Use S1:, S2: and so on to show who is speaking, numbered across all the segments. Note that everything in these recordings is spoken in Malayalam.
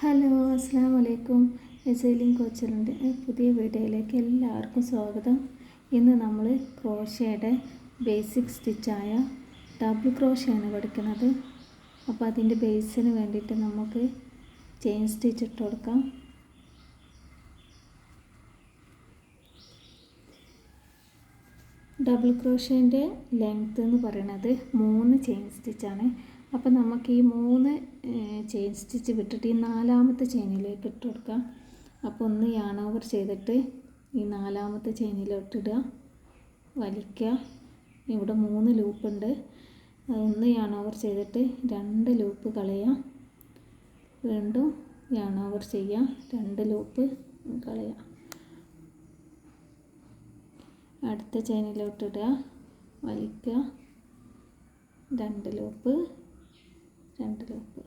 S1: ഹലോ, അസ്സാം വലൈക്കും. എസൈലിംഗ് കോച്ചറിൻ്റെ പുതിയ വീഡിയോയിലേക്ക് എല്ലാവർക്കും സ്വാഗതം. ഇന്ന് നമ്മൾ ക്രോഷയുടെ ബേസിക് സ്റ്റിച്ചായ ഡബിൾ ക്രോഷയാണ് പഠിക്കുന്നത്. അപ്പോൾ അതിൻ്റെ ബേസിന് വേണ്ടിയിട്ട് നമുക്ക് ചെയിൻ സ്റ്റിച്ച് ഇട്ട് കൊടുക്കാം. ഡബിൾ ക്രോഷേൻ്റെ ലെങ്ത്ത് എന്ന് പറയുന്നത് 3 ചെയിൻ സ്റ്റിച്ചാണ്. അപ്പോൾ നമുക്ക് ഈ 3 ചെയിൻ സ്റ്റിച്ച് വിട്ടിട്ട് ഈ 4ാമത്തെ ചെയിനിലേക്ക് ഇട്ട് കൊടുക്കാം. അപ്പോൾ ഒന്ന് യാൺ ഓവർ ചെയ്തിട്ട് ഈ 4ാമത്തെ ചെയിനിലോട്ടിടുക, വലിക്കുക. ഇവിടെ 3 ലൂപ്പുണ്ട്. ഒന്ന് യാൺ ഓവർ ചെയ്തിട്ട് 2 ലൂപ്പ് കളയുക, വീണ്ടും യാൺ ഓവർ ചെയ്യുക, 2 ലൂപ്പ് കളയുക. അടുത്ത ചെയിനിലോട്ടിടുക, വലിക്കുക, 2 ലൂപ്പ്, 2 ലൂപ്പ്.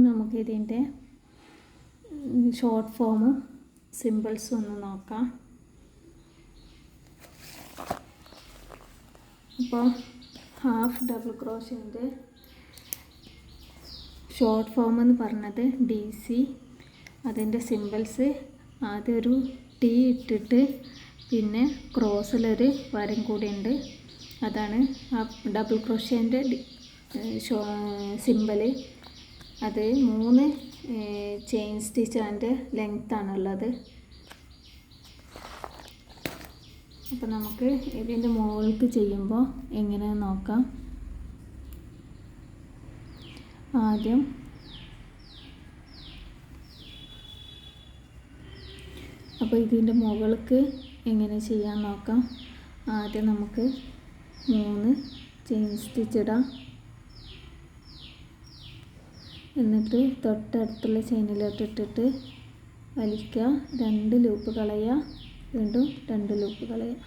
S1: നമുക്ക് ഇതിൻ്റെ ഷോർട്ട് ഫോമും സിമ്പിൾസും ഒന്ന് നോക്കാം. അപ്പോൾ ഹാഫ് ഡബിൾ ക്രോഷേൻ്റെ ഷോർട്ട് ഫോം എന്ന് പറഞ്ഞത് DC. അതിൻ്റെ സിമ്പിൾസ് ആദ്യം ഒരു T ഇട്ടിട്ട് പിന്നെ ക്രോസിലൊരു വരം കൂടി ഉണ്ട്. അതാണ് ആ ഡബിൾ ക്രോഷേൻ്റെ സിമ്പിള്. അത് 3 ചെയിൻ സ്റ്റിച്ച് അതിൻ്റെ ലെങ്ത്താണുള്ളത്. അപ്പോൾ നമുക്ക് ഇതിൻ്റെ മുകളിലേക്ക് ചെയ്യുമ്പോൾ എങ്ങനെയാണെന്ന് നോക്കാം. ആദ്യം അപ്പോൾ ഇതിൻ്റെ മുകളിലേക്ക് എങ്ങനെ ചെയ്യാൻ നോക്കാം. ആദ്യം നമുക്ക് 3 ചെയിൻ സ്റ്റിച്ച് ഇടാം. എന്നിട്ട് തൊട്ടടുത്തുള്ള ചെയിനിലോട്ട് ഇട്ടിട്ട് വലിക്കുക, 2 ലൂപ്പ് കളയുക, വീണ്ടും 2 ലൂപ്പ് കളയുക.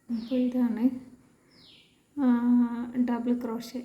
S1: അപ്പോൾ ഇതാണ് ഡബിൾ ക്രോഷേ.